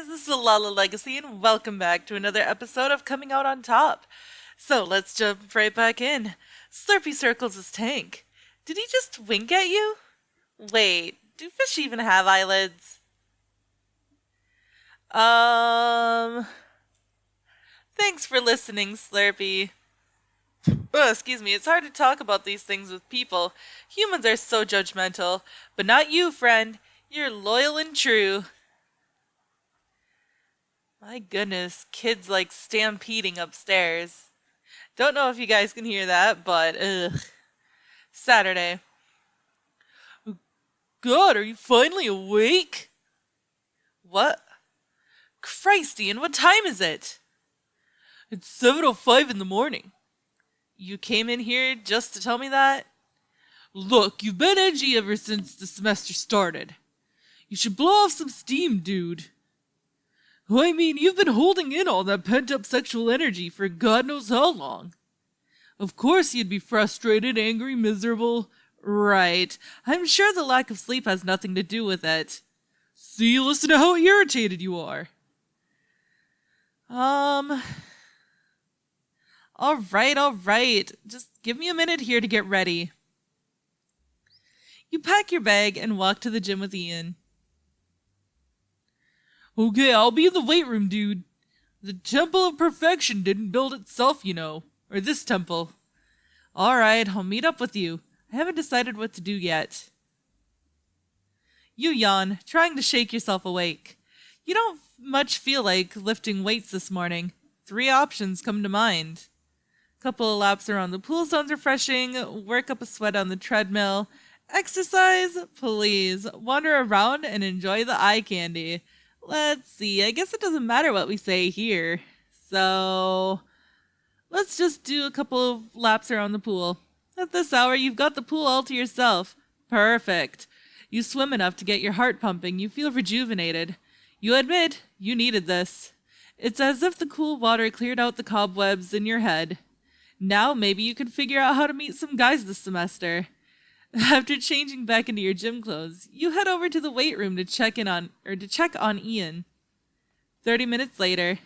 this is the Lala Legacy, and welcome back to another episode of Coming Out on Top. So let's jump right back in. Slurpy circles his tank. Did he just wink at you? Wait, do fish even have eyelids? Um, Thanks for listening, Slurpy. Oh, excuse me, it's hard to talk about these things with people. Humans are so judgmental. But not you, friend. You're loyal and true. My goodness, kids like stampeding upstairs. Don't know if you guys can hear that, but ugh. Saturday. God, are you finally awake? What? Christ, Ian, what time is it? It's 7:05 in the morning. You came in here just to tell me that? Look, you've been edgy ever since the semester started. You should blow off some steam, dude. I mean, you've been holding in all that pent-up sexual energy for God knows how long. Of course you'd be frustrated, angry, miserable. Right. I'm sure the lack of sleep has nothing to do with it. See, listen to how irritated you are. Alright. Just give me a minute here to get ready. You pack your bag and walk to the gym with Ian. Okay, I'll be in the weight room, dude. The Temple of Perfection didn't build itself, you know. Or this temple. Alright, I'll meet up with you. I haven't decided what to do yet. You yawn, trying to shake yourself awake. You don't much feel like lifting weights this morning. 3 options come to mind. Couple of laps around the pool sounds refreshing. Work up a sweat on the treadmill. Exercise? Please. Wander around and enjoy the eye candy. Let's see, I guess it doesn't matter what we say here. So, let's just do a couple of laps around the pool. At this hour, you've got the pool all to yourself. Perfect. You swim enough to get your heart pumping. You feel rejuvenated. You admit you needed this. It's as if the cool water cleared out the cobwebs in your head. Now maybe you can figure out how to meet some guys this semester. After changing back into your gym clothes, you head over to the weight room to check on Ian. 30 minutes later,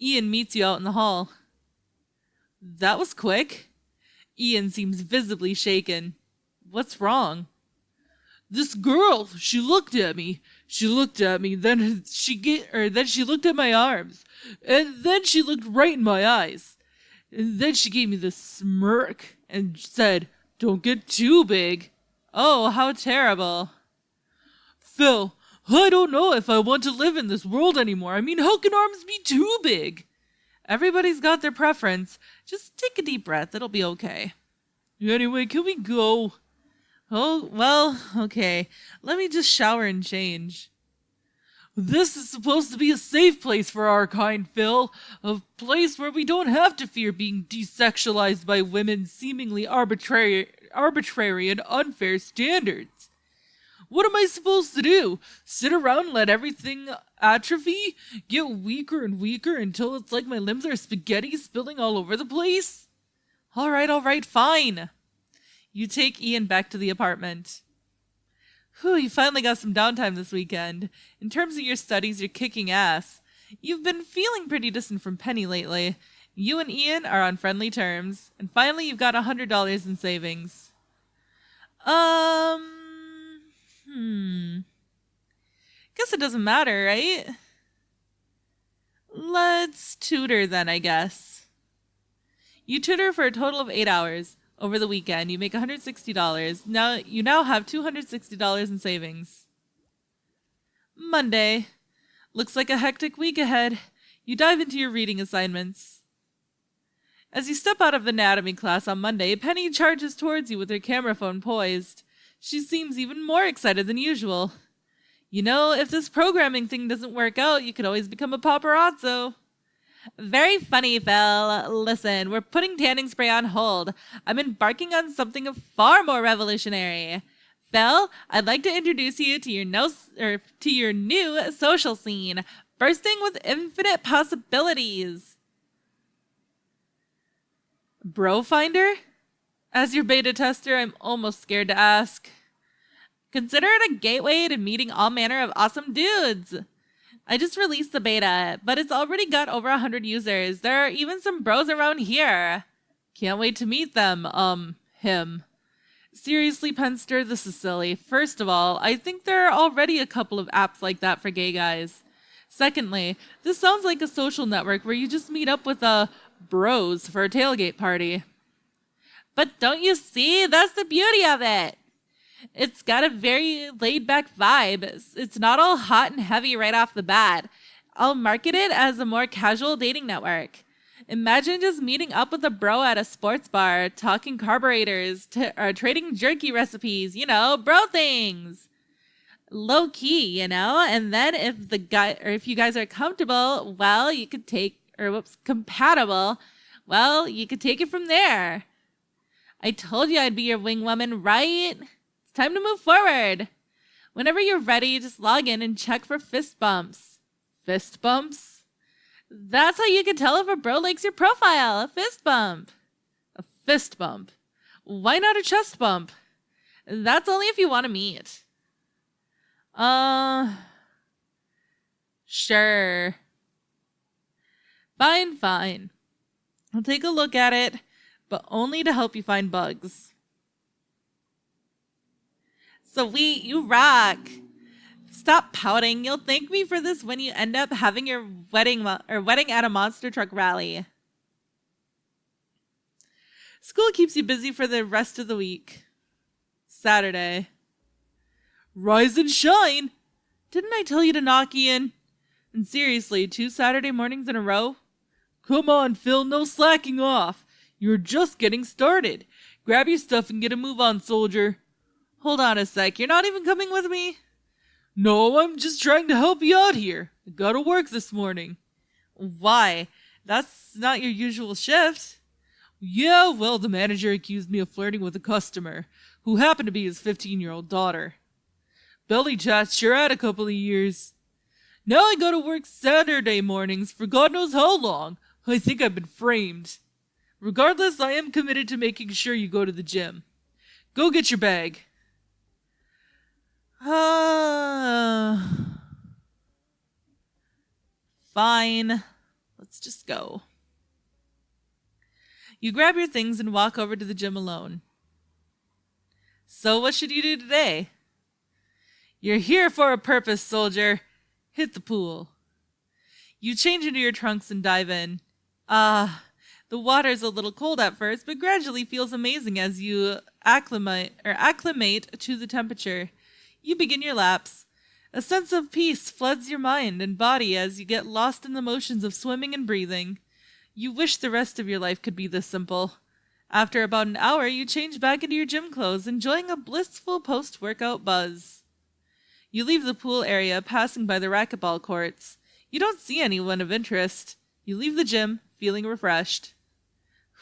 Ian meets you out in the hall. That was quick. Ian seems visibly shaken. What's wrong? This girl, she looked at me, then she looked at my arms, and then she looked right in my eyes. And then she gave me this smirk and said, "Don't get too big." Oh, how terrible. Phil, I don't know if I want to live in this world anymore. I mean, how can arms be too big? Everybody's got their preference. Just take a deep breath. It'll be okay. Anyway, can we go? Oh, well, okay. Let me just shower and change. This is supposed to be a safe place for our kind, Phil. A place where we don't have to fear being desexualized by women's seemingly arbitrary and unfair standards. What am I supposed to do? Sit around and let everything atrophy? Get weaker and weaker until it's like my limbs are spaghetti spilling all over the place? Alright, fine. You take Ian back to the apartment. Whew, you finally got some downtime this weekend. In terms of your studies, you're kicking ass. You've been feeling pretty distant from Penny lately. You and Ian are on friendly terms. And finally, you've got $100 in savings. Guess it doesn't matter, right? Let's tutor then, I guess. You tutor for a total of 8 hours. Over the weekend, you make $160. Now you have $260 in savings. Monday. Looks like a hectic week ahead. You dive into your reading assignments. As you step out of anatomy class on Monday, Penny charges towards you with her camera phone poised. She seems even more excited than usual. You know, if this programming thing doesn't work out, you could always become a paparazzo. Very funny, Phil. Listen, we're putting tanning spray on hold. I'm embarking on something far more revolutionary. Phil, I'd like to introduce you to your new social scene, bursting with infinite possibilities. Bro Finder? As your beta tester, I'm almost scared to ask. Consider it a gateway to meeting all manner of awesome dudes. I just released the beta, but it's already got over 100 users. There are even some bros around here. Can't wait to meet them. Him. Seriously, Penster, this is silly. First of all, I think there are already a couple of apps like that for gay guys. Secondly, this sounds like a social network where you just meet up with bros for a tailgate party. But don't you see? That's the beauty of it. It's got a very laid-back vibe. It's not all hot and heavy right off the bat. I'll market it as a more casual dating network. Imagine just meeting up with a bro at a sports bar, talking carburetors, trading jerky recipes, bro things. Low key, and then if you guys are comfortable, well, you could compatible, well, you could take it from there. I told you I'd be your wing woman, right? It's time to move forward. Whenever you're ready, just log in and check for fist bumps. Fist bumps? That's how you can tell if a bro likes your profile. A fist bump. A fist bump. Why not a chest bump? That's only if you want to meet. Sure. Fine. I'll take a look at it, but only to help you find bugs. Sweet, you rock. Stop pouting. You'll thank me for this when you end up having your wedding at a monster truck rally. School keeps you busy for the rest of the week. Saturday. Rise and shine. Didn't I tell you to knock, Ian? And seriously, 2 Saturday mornings in a row? Come on, Phil, no slacking off. You're just getting started. Grab your stuff and get a move on, soldier. Hold on a sec, you're not even coming with me? No, I'm just trying to help you out here. I gotta work this morning. Why? That's not your usual shift. Yeah, well, the manager accused me of flirting with a customer, who happened to be his 15-year-old daughter. Belly chat's sure had a couple of years. Now I gotta work Saturday mornings for God knows how long. I think I've been framed. Regardless, I am committed to making sure you go to the gym. Go get your bag. Fine. Let's just go. You grab your things and walk over to the gym alone. So what should you do today? You're here for a purpose, soldier. Hit the pool. You change into your trunks and dive in. The water's a little cold at first, but gradually feels amazing as you acclimate to the temperature. You begin your laps. A sense of peace floods your mind and body as you get lost in the motions of swimming and breathing. You wish the rest of your life could be this simple. After about an hour, you change back into your gym clothes, enjoying a blissful post-workout buzz. You leave the pool area, passing by the racquetball courts. You don't see anyone of interest. You leave the gym, feeling refreshed.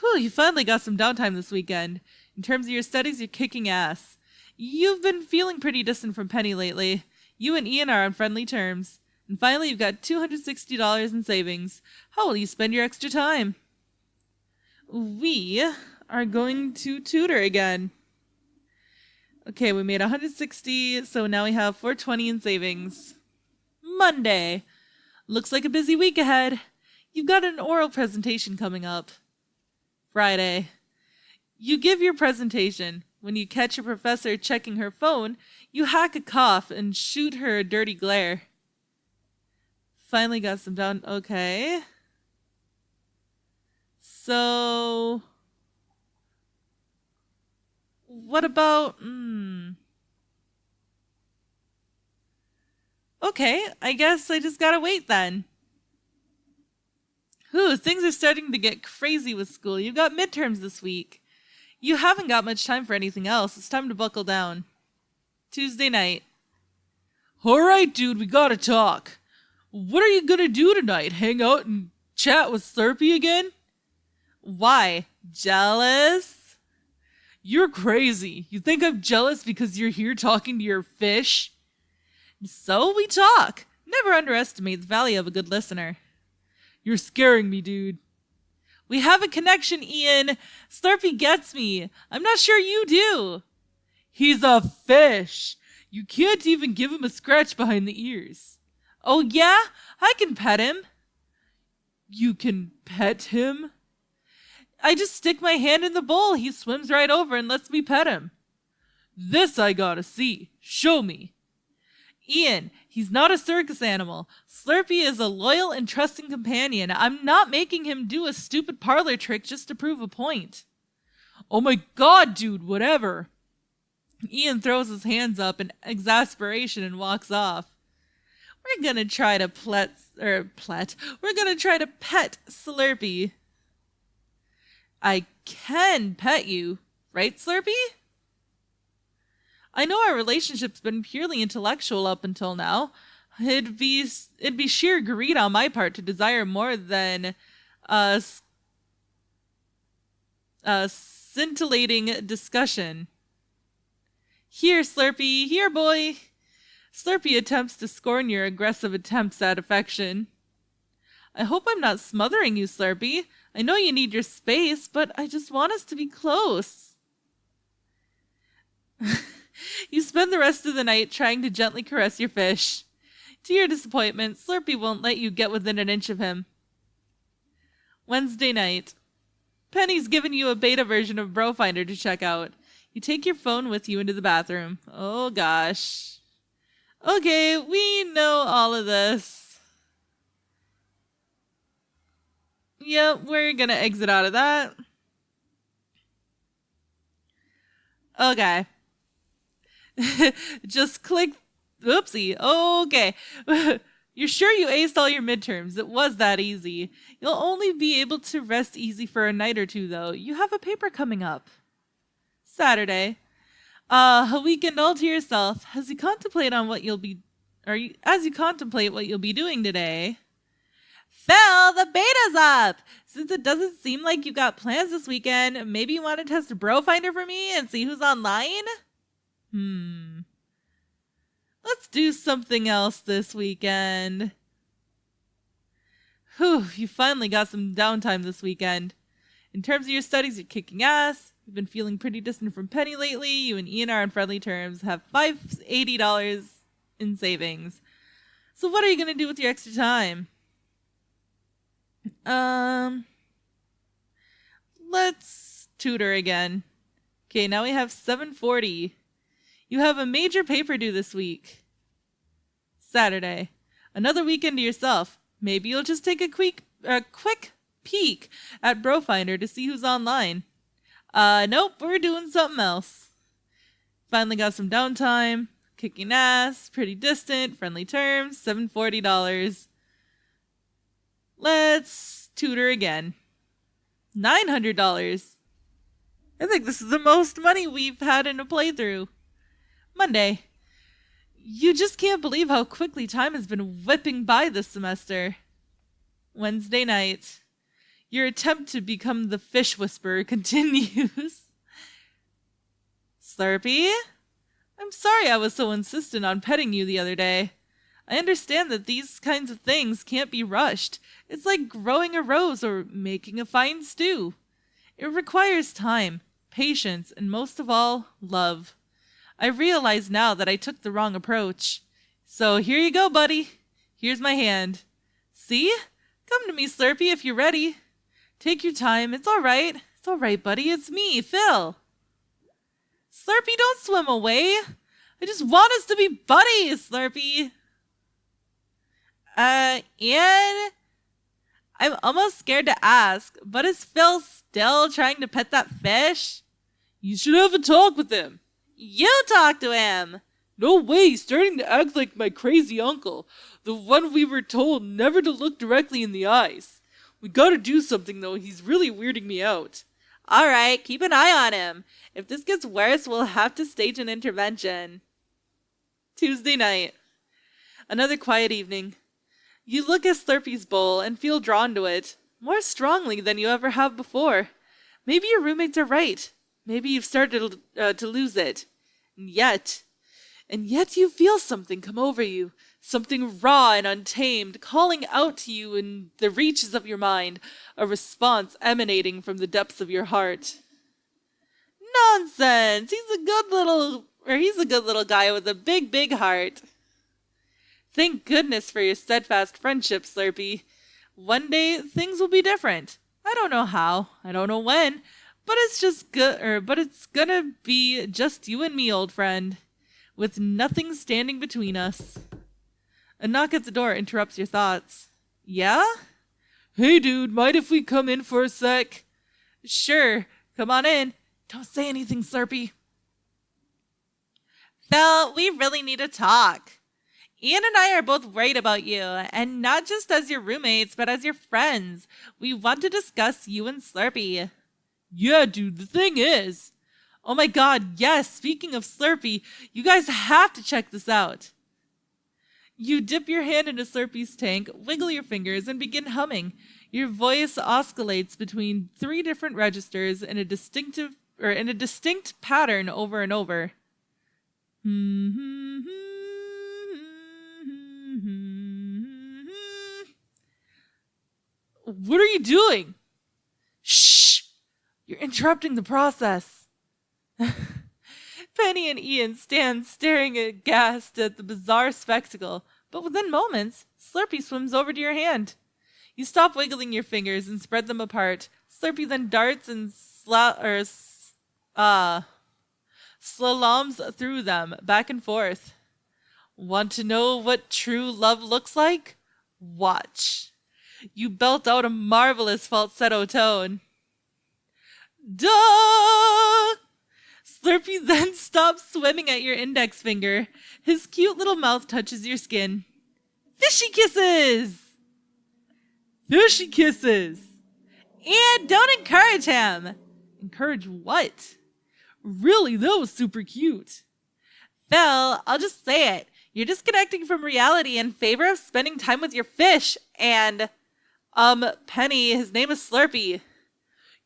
Whew, you finally got some downtime this weekend. In terms of your studies, you're kicking ass. You've been feeling pretty distant from Penny lately. You and Ian are on friendly terms. And finally, you've got $260 in savings. How will you spend your extra time? We are going to tutor again. Okay, we made $160, so now we have $420 in savings. Monday. Looks like a busy week ahead. You've got an oral presentation coming up. Friday. You give your presentation. When you catch your professor checking her phone, you hack a cough and shoot her a dirty glare. Finally got some down. Okay. So, what about, Okay, I guess I just gotta wait then. Whew, things are starting to get crazy with school. You've got midterms this week. You haven't got much time for anything else. It's time to buckle down. Tuesday night. Alright, dude, we gotta talk. What are you gonna do tonight? Hang out and chat with Slurpy again? Why? Jealous? You're crazy. You think I'm jealous because you're here talking to your fish? So we talk. Never underestimate the value of a good listener. You're scaring me, dude. We have a connection, Ian. Slurpy gets me. I'm not sure you do. He's a fish. You can't even give him a scratch behind the ears. Oh yeah? I can pet him. You can pet him? I just stick my hand in the bowl. He swims right over and lets me pet him. This I gotta see. Show me. Ian, he's not a circus animal. Slurpy is a loyal and trusting companion. I'm not making him do a stupid parlor trick just to prove a point. Oh my god, dude, whatever. Ian throws his hands up in exasperation and walks off. We're gonna try to We're gonna try to pet Slurpy. I can pet you, right, Slurpy? I know our relationship's been purely intellectual up until now. It'd be sheer greed on my part to desire more than a scintillating discussion. Here, Slurpy, here, boy. Slurpy attempts to scorn your aggressive attempts at affection. I hope I'm not smothering you, Slurpy. I know you need your space, but I just want us to be close. You spend the rest of the night trying to gently caress your fish. To your disappointment, Slurpy won't let you get within an inch of him. Wednesday night. Penny's given you a beta version of Brofinder to check out. You take your phone with you into the bathroom. Oh gosh. Okay, we know all of this. Yeah, we're gonna exit out of that. Okay. Just click. Oopsie. Okay. You're sure you aced all your midterms? It was that easy. You'll only be able to rest easy for a night or two, though. You have a paper coming up. Saturday. A weekend all to yourself. As you contemplate what you'll be doing today. Phil, the beta's up! Since it doesn't seem like you got plans this weekend, maybe you want to test Brofinder for me and see who's online? Let's do something else this weekend. Whew, you finally got some downtime this weekend. In terms of your studies, you're kicking ass. You've been feeling pretty distant from Penny lately. You and Ian are on friendly terms. Have $580 in savings. So what are you going to do with your extra time? Let's tutor again. Okay, now we have $740. You have a major paper due this week. Saturday. Another weekend to yourself. Maybe you'll just take a quick peek at Brofinder to see who's online. Nope, we're doing something else. Finally got some downtime. Kicking ass. Pretty distant. Friendly terms. $740. Let's tutor again. $900. I think this is the most money we've had in a playthrough. Monday. You just can't believe how quickly time has been whipping by this semester. Wednesday night. Your attempt to become the fish whisperer continues. Slurpy? I'm sorry I was so insistent on petting you the other day. I understand that these kinds of things can't be rushed. It's like growing a rose or making a fine stew. It requires time, patience, and most of all, love. I realize now that I took the wrong approach. So here you go, buddy. Here's my hand. See? Come to me, Slurpy, if you're ready. Take your time. It's all right. It's all right, buddy. It's me, Phil. Slurpy, don't swim away. I just want us to be buddies, Slurpy. Ian? I'm almost scared to ask, but is Phil still trying to pet that fish? You should have a talk with him. You talk to him. No way, he's starting to act like my crazy uncle, the one we were told never to look directly in the eyes. We gotta do something though, he's really weirding me out. Alright, keep an eye on him. If this gets worse, we'll have to stage an intervention. Tuesday night. Another quiet evening. You look at Slurpy's bowl and feel drawn to it, more strongly than you ever have before. Maybe your roommates are right. Maybe you've started to lose it. And yet you feel something come over you, something raw and untamed, calling out to you in the reaches of your mind, a response emanating from the depths of your heart. Nonsense! He's a good little guy with a big, big heart. Thank goodness for your steadfast friendship, Slurpy. One day things will be different. I don't know how, I don't know when, but it's just good but it's gonna be just you and me, old friend, with nothing standing between us. A knock at the door interrupts your thoughts. Yeah? Hey dude, mind if we come in for a sec? Sure, come on in. Don't say anything, Slurpy. Phil, we really need to talk. Ian and I are both worried about you, and not just as your roommates, but as your friends. We want to discuss you and Slurpy. Yeah, dude, the thing is... Oh my god, yes, speaking of Slurpy, you guys have to check this out. You dip your hand into Slurpy's tank, wiggle your fingers, and begin humming. Your voice oscillates between 3 different registers in a distinct pattern over and over. What are you doing? Shh! You're interrupting the process. Penny and Ian stand staring aghast at the bizarre spectacle, but within moments, Slurpy swims over to your hand. You stop wiggling your fingers and spread them apart. Slurpy then darts and slaloms through them, back and forth. Want to know what true love looks like? Watch. You belt out a marvelous falsetto tone. Duh! Slurpy then stops swimming at your index finger. His cute little mouth touches your skin. Fishy kisses! Fishy kisses! And don't encourage him! Encourage what? Really, that was super cute. Phil, I'll just say it. You're disconnecting from reality in favor of spending time with your fish and... Penny, his name is Slurpy.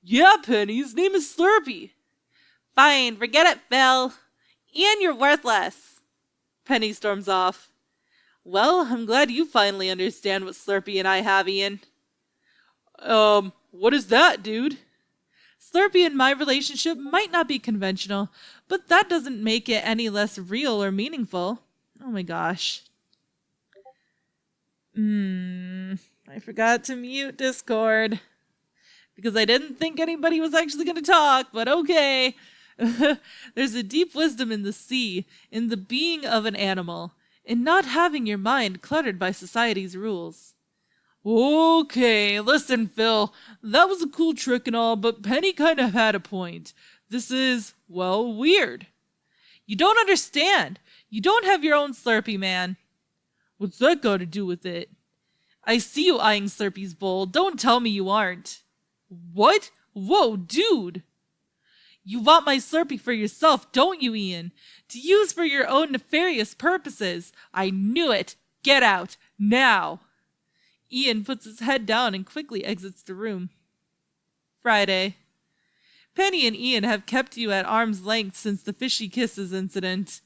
Yeah, Penny, his name is Slurpy. Fine, forget it, Phil. Ian, you're worthless. Penny storms off. Well, I'm glad you finally understand what Slurpy and I have, Ian. What is that, dude? Slurpy and my relationship might not be conventional, but that doesn't make it any less real or meaningful. Oh my gosh. I forgot to mute Discord. Because I didn't think anybody was actually going to talk, but okay. There's a deep wisdom in the sea, in the being of an animal, in not having your mind cluttered by society's rules. Okay, listen, Phil, that was a cool trick and all, but Penny kind of had a point. This is, well, weird. You don't understand. You don't have your own Slurpy, man. What's that got to do with it? I see you eyeing Slurpy's bowl. Don't tell me you aren't. What? Whoa, dude! You want my Slurpy for yourself, don't you, Ian? To use for your own nefarious purposes. I knew it. Get out. Now. Ian puts his head down and quickly exits the room. Friday. Penny and Ian have kept you at arm's length since the fishy kisses incident.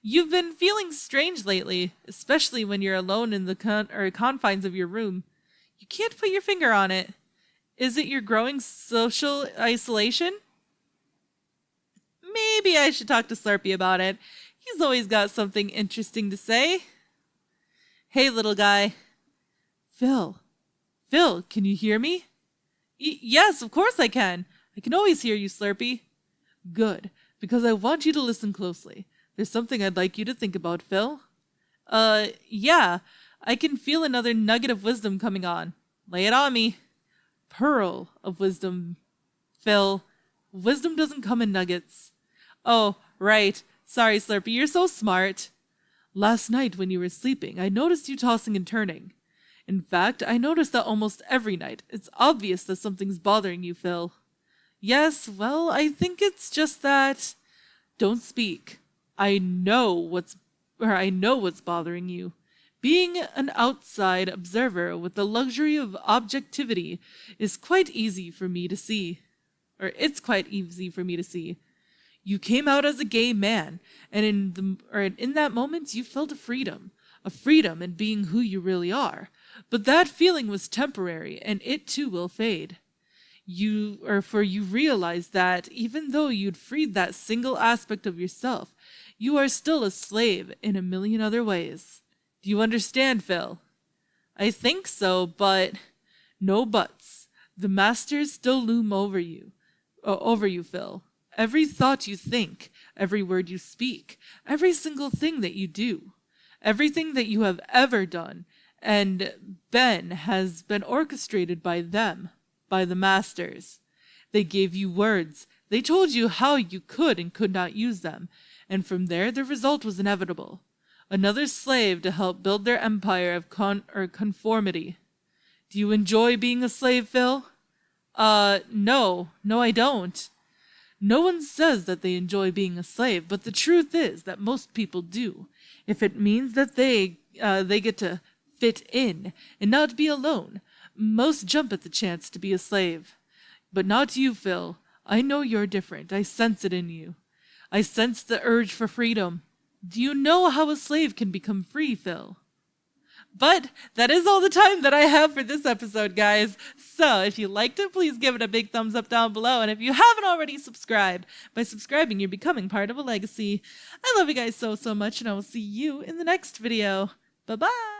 You've been feeling strange lately, especially when you're alone in the confines of your room. You can't put your finger on it. Is it your growing social isolation? Maybe I should talk to Slurpy about it. He's always got something interesting to say. Hey, little guy. Phil, can you hear me? Yes, of course I can. I can always hear you, Slurpy. Good, because I want you to listen closely. There's something I'd like you to think about, Phil. Yeah, I can feel another nugget of wisdom coming on. Lay it on me. Pearl of wisdom, Phil. Wisdom doesn't come in nuggets. Oh, right. Sorry, Slurpy, you're so smart. Last night when you were sleeping, I noticed you tossing and turning. In fact, I notice that almost every night. It's obvious that something's bothering you, Phil. Yes, well, I think it's just that... Don't speak. I know what's bothering you. Being an outside observer with the luxury of objectivity is quite easy for me to see. It's quite easy for me to see. You came out as a gay man, and in that moment you felt a freedom in being who you really are. But that feeling was temporary, and it too will fade. You realize that even though you'd freed that single aspect of yourself, you are still a slave in a million other ways. Do you understand, Phil? I think so, but no buts. The masters still loom over you, Phil. Every thought you think, every word you speak, every single thing that you do, everything that you have ever done and been has been orchestrated by them, by the masters. They gave you words. They told you how you could and could not use them, and from there the result was inevitable. Another slave to help build their empire of conformity. Do you enjoy being a slave, Phil? No, I don't. No one says that they enjoy being a slave, but the truth is that most people do. If it means that they get to fit in and not be alone, most jump at the chance to be a slave. But not you, Phil. I know you're different. I sense it in you. I sense the urge for freedom. Do you know how a slave can become free, Phil? But that is all the time that I have for this episode, guys. So if you liked it, please give it a big thumbs up down below. And if you haven't already subscribed, by subscribing, you're becoming part of a legacy. I love you guys so much, and I will see you in the next video. Bye-bye.